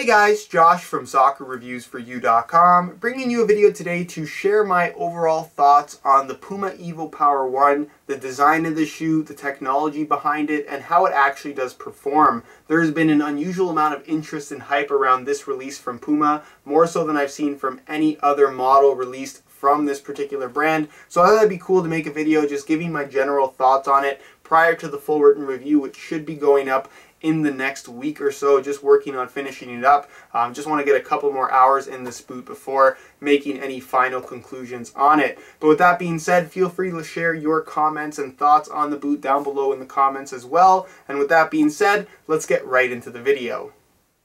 Hey guys, Josh from soccerreviewsforyou.com, bringing you a video today to share my overall thoughts on the Puma evoPOWER 1, the design of the shoe, the technology behind it, and how it actually does perform. There has been an unusual amount of interest and hype around this release from Puma, more so than I've seen from any other model released from this particular brand. So I thought it'd be cool to make a video just giving my general thoughts on it prior to the full written review, which should be going up in the next week or so, just working on finishing it up. Just want to get a couple more hours in this boot before making any final conclusions on it. But with that being said, feel free to share your comments and thoughts on the boot down below in the comments as well. And with that being said, let's get right into the video.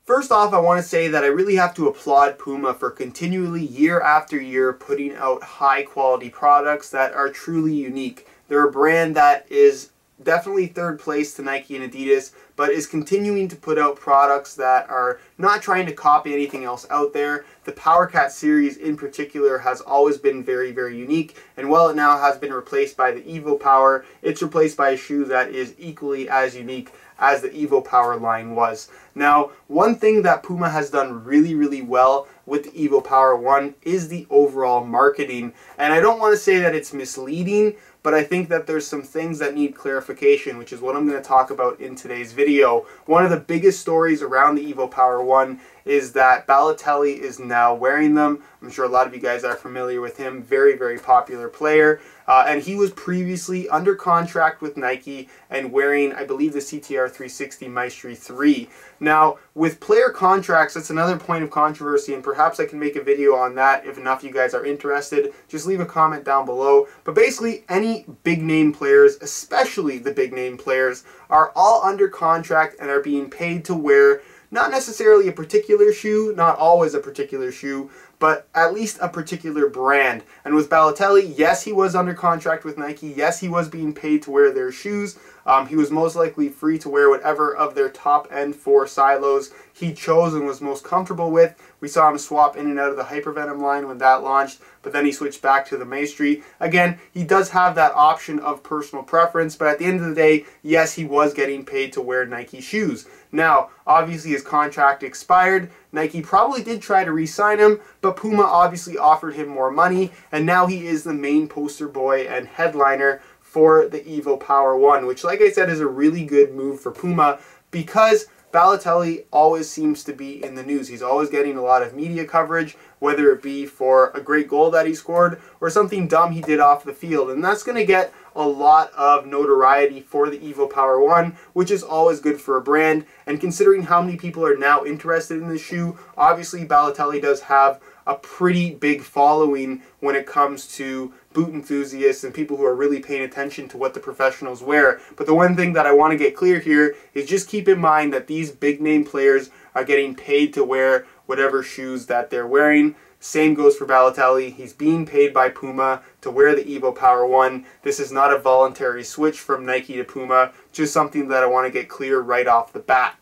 First off, I want to say that I really have to applaud Puma for continually year after year putting out high quality products that are truly unique. They're a brand that is definitely third place to Nike and Adidas, but is continuing to put out products that are not trying to copy anything else out there. The PowerCat series in particular has always been very, very unique, and while it now has been replaced by the evoPOWER, it's replaced by a shoe that is equally as unique as the evoPOWER line was. Now, one thing that Puma has done really, really well with the evoPOWER 1 is the overall marketing, and I don't want to say that it's misleading, but I think that there's some things that need clarification, which is what I'm going to talk about in today's video. One of the biggest stories around the evoPOWER 1 is that Balotelli is now wearing them. I'm sure a lot of you guys are familiar with him. Very, very popular player. And he was previously under contract with Nike and wearing, I believe, the CTR 360 Maestri 3. Now, with player contracts, that's another point of controversy, and perhaps I can make a video on that if enough of you guys are interested. Just leave a comment down below. But basically, any big name players, especially the big name players, are all under contract and are being paid to wear not necessarily a particular shoe, not always a particular shoe, but at least a particular brand. And with Balotelli, yes, he was under contract with Nike. Yes, he was being paid to wear their shoes. He was most likely free to wear whatever of their top-end 4 silos he chose and was most comfortable with. We saw him swap in and out of the Hypervenom line when that launched, but then he switched back to the Maestri. Again, he does have that option of personal preference, but at the end of the day, yes, he was getting paid to wear Nike shoes. Now, obviously his contract expired. Nike probably did try to re-sign him, but Puma obviously offered him more money, and now he is the main poster boy and headliner for the evoPOWER 1, which, like I said, is a really good move for Puma because Balotelli always seems to be in the news. He's always getting a lot of media coverage, whether it be for a great goal that he scored or something dumb he did off the field. And that's going to get a lot of notoriety for the evoPOWER 1, which is always good for a brand. And considering how many people are now interested in this shoe, obviously Balotelli does have a pretty big following when it comes to boot enthusiasts and people who are really paying attention to what the professionals wear. But the one thing that I want to get clear here is just keep in mind that these big name players are getting paid to wear whatever shoes that they're wearing. Same goes for Balotelli. He's being paid by Puma to wear the evoPOWER 1. This is not a voluntary switch from Nike to Puma, just something that I want to get clear right off the bat.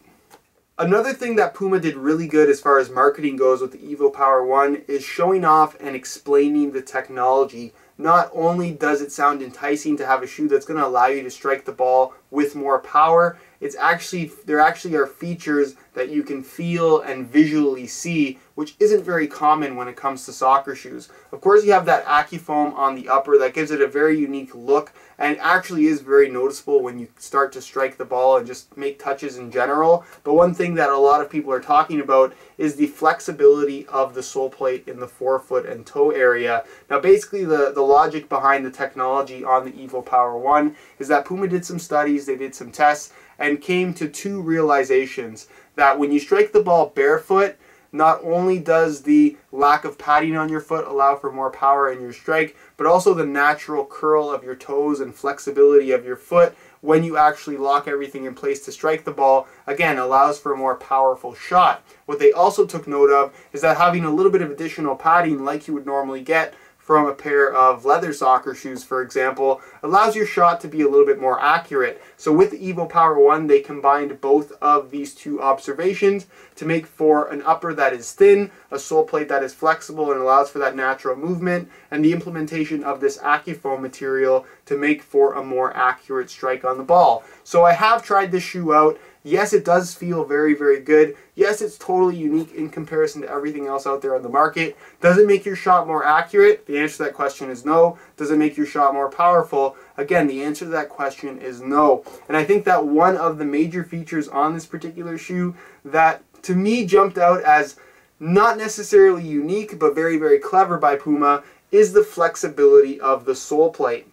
Another thing that Puma did really good as far as marketing goes with the evoPOWER 1 is showing off and explaining the technology. Not only does it sound enticing to have a shoe that's going to allow you to strike the ball with more power, there actually are features that you can feel and visually see, which isn't very common when it comes to soccer shoes. Of course, you have that AccuFoam on the upper that gives it a very unique look, and it actually is very noticeable when you start to strike the ball and just make touches in general. But one thing that a lot of people are talking about is the flexibility of the sole plate in the forefoot and toe area. Now, basically, the logic behind the technology on the evoPOWER 1 is that Puma did some studies, they did some tests, and came to 2 realizations. That when you strike the ball barefoot, not only does the lack of padding on your foot allow for more power in your strike, but also the natural curl of your toes and flexibility of your foot when you actually lock everything in place to strike the ball, again, allows for a more powerful shot. What they also took note of is that having a little bit of additional padding like you would normally get from a pair of leather soccer shoes, for example, allows your shot to be a little bit more accurate. So with the evoPOWER 1, they combined both of these 2 observations to make for an upper that is thin, a sole plate that is flexible and allows for that natural movement, and the implementation of this AccuFoam material to make for a more accurate strike on the ball. So I have tried this shoe out. Yes, it does feel very, very good. Yes, it's totally unique in comparison to everything else out there on the market. Does it make your shot more accurate? The answer to that question is no. Does it make your shot more powerful? Again, the answer to that question is no. And I think that one of the major features on this particular shoe that to me jumped out as not necessarily unique, but very, very clever by Puma is the flexibility of the sole plate.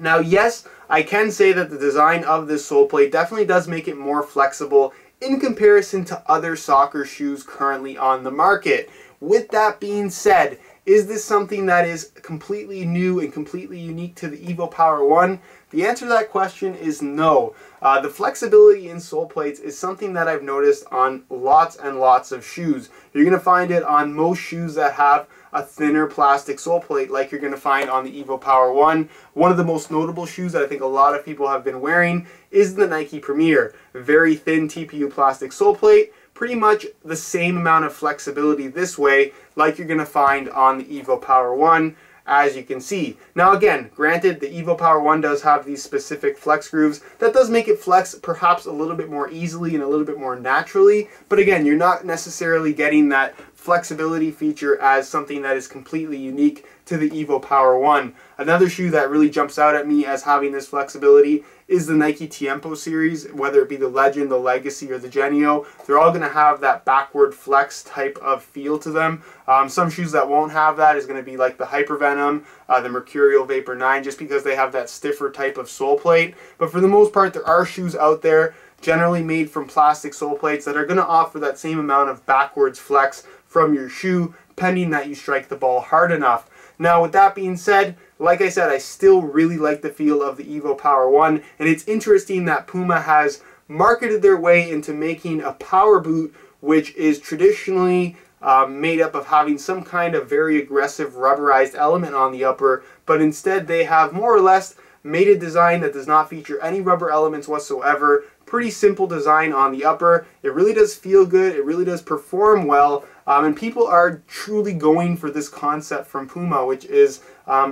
Now, yes, I can say that the design of this sole plate definitely does make it more flexible in comparison to other soccer shoes currently on the market. With that being said, is this something that is completely new and completely unique to the evoPOWER 1? The answer to that question is no. The flexibility in sole plates is something that I've noticed on lots and lots of shoes. You're going to find it on most shoes that have a thinner plastic sole plate like you're going to find on the evoPOWER 1. One of the most notable shoes that I think a lot of people have been wearing is the Nike Premier. Very thin TPU plastic sole plate, pretty much the same amount of flexibility this way like you're going to find on the evoPOWER 1, as you can see. Now again, granted, the evoPOWER 1 does have these specific flex grooves. That does make it flex perhaps a little bit more easily and a little bit more naturally, but again, you're not necessarily getting that flexibility feature as something that is completely unique to the evoPOWER 1. Another shoe that really jumps out at me as having this flexibility is the Nike Tiempo series, whether it be the Legend, the Legacy, or the Genio. They're all going to have that backward flex type of feel to them. Some shoes that won't have that is going to be like the Hypervenom, the Mercurial Vapor 9, just because they have that stiffer type of sole plate. But for the most part, there are shoes out there generally made from plastic sole plates that are going to offer that same amount of backwards flex from your shoe, pending that you strike the ball hard enough. Now, with that being said, like I said, I still really like the feel of the evoPOWER 1, and it's interesting that Puma has marketed their way into making a power boot which is traditionally made up of having some kind of very aggressive rubberized element on the upper, but instead they have more or less made a design that does not feature any rubber elements whatsoever. Pretty simple design on the upper. It really does feel good. It really does perform well. And people are truly going for this concept from Puma, which is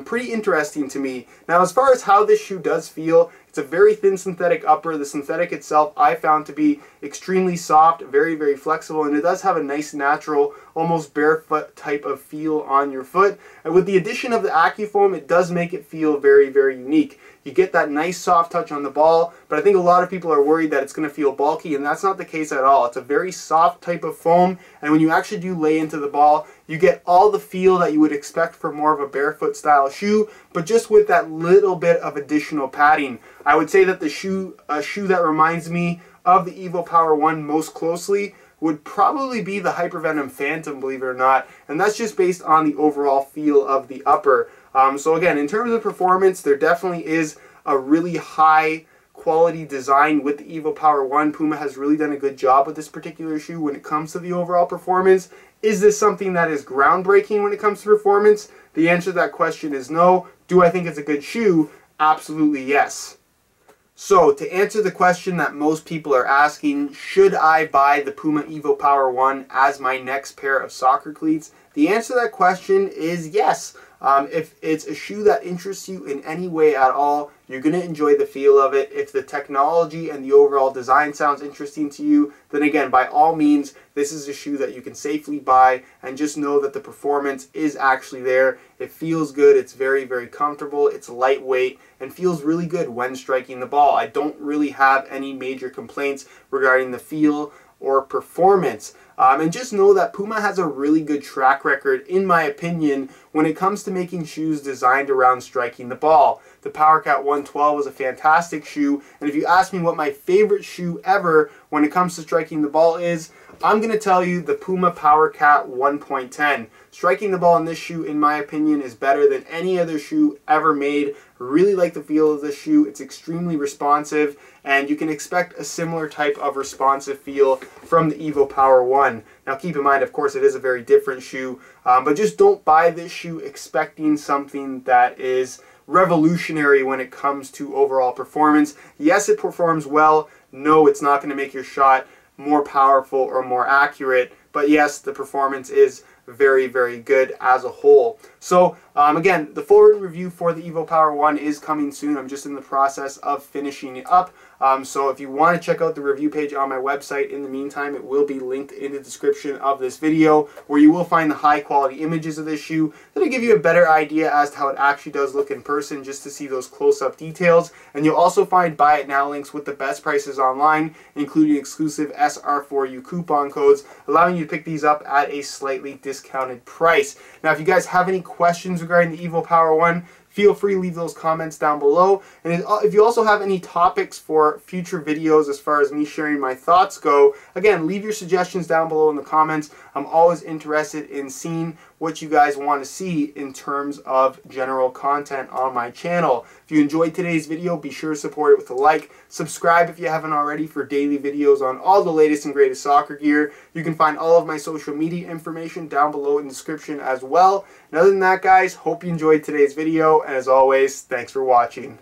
pretty interesting to me. Now, as far as how this shoe does feel, it's a very thin synthetic upper. The synthetic itself I found to be extremely soft, very, very flexible, and it does have a nice natural, almost barefoot type of feel on your foot. And with the addition of the AccuFoam, it does make it feel very, very unique. You get that nice soft touch on the ball, but I think a lot of people are worried that it's going to feel bulky, and that's not the case at all. It's a very soft type of foam, and when you actually do lay into the ball, you get all the feel that you would expect for more of a barefoot style shoe, but just with that little bit of additional padding. I would say that a shoe that reminds me of the evoPOWER 1 most closely would probably be the Hypervenom Phantom, believe it or not, and that's just based on the overall feel of the upper. So again, in terms of performance, there definitely is a really high quality design with the evoPOWER 1. Puma has really done a good job with this particular shoe when it comes to the overall performance. Is this something that is groundbreaking when it comes to performance? The answer to that question is no. Do I think it's a good shoe? Absolutely yes. So, to answer the question that most people are asking, should I buy the Puma evoPOWER 1 as my next pair of soccer cleats? The answer to that question is yes. If it's a shoe that interests you in any way at all, you're going to enjoy the feel of it. If the technology and the overall design sounds interesting to you, then again, by all means, this is a shoe that you can safely buy, and just know that the performance is actually there. It feels good, it's very, very comfortable, it's lightweight, and feels really good when striking the ball. I don't really have any major complaints regarding the feel or performance. And just know that Puma has a really good track record, in my opinion, when it comes to making shoes designed around striking the ball. The PowerCat 112 was a fantastic shoe, and if you ask me what my favorite shoe ever when it comes to striking the ball is, I'm going to tell you the Puma PowerCat 1.10. Striking the ball in this shoe, in my opinion, is better than any other shoe ever made. Really like the feel of this shoe. It's extremely responsive, and you can expect a similar type of responsive feel from the evoPOWER 1. Now keep in mind, of course, it is a very different shoe, but just don't buy this shoe expecting something that is revolutionary when it comes to overall performance. Yes, it performs well. No, it's not going to make your shot more powerful or more accurate, but yes, the performance is very, very good as a whole. So again, the full review for the evoPOWER 1 is coming soon. I'm just in the process of finishing it up. So if you want to check out the review page on my website, in the meantime, it will be linked in the description of this video, where you will find the high quality images of this shoe that'll give you a better idea as to how it actually does look in person, just to see those close-up details. And you'll also find buy it now links with the best prices online, including exclusive SR4U coupon codes, allowing you to pick these up at a slightly discounted price. Now, if you guys have any questions regarding the evoPOWER 1, feel free to leave those comments down below. And if you also have any topics for future videos as far as me sharing my thoughts go, again, leave your suggestions down below in the comments. I'm always interested in seeing what you guys want to see in terms of general content on my channel. If you enjoyed today's video, be sure to support it with a like. Subscribe if you haven't already for daily videos on all the latest and greatest soccer gear. You can find all of my social media information down below in the description as well. And other than that, guys, hope you enjoyed today's video. And as always, thanks for watching.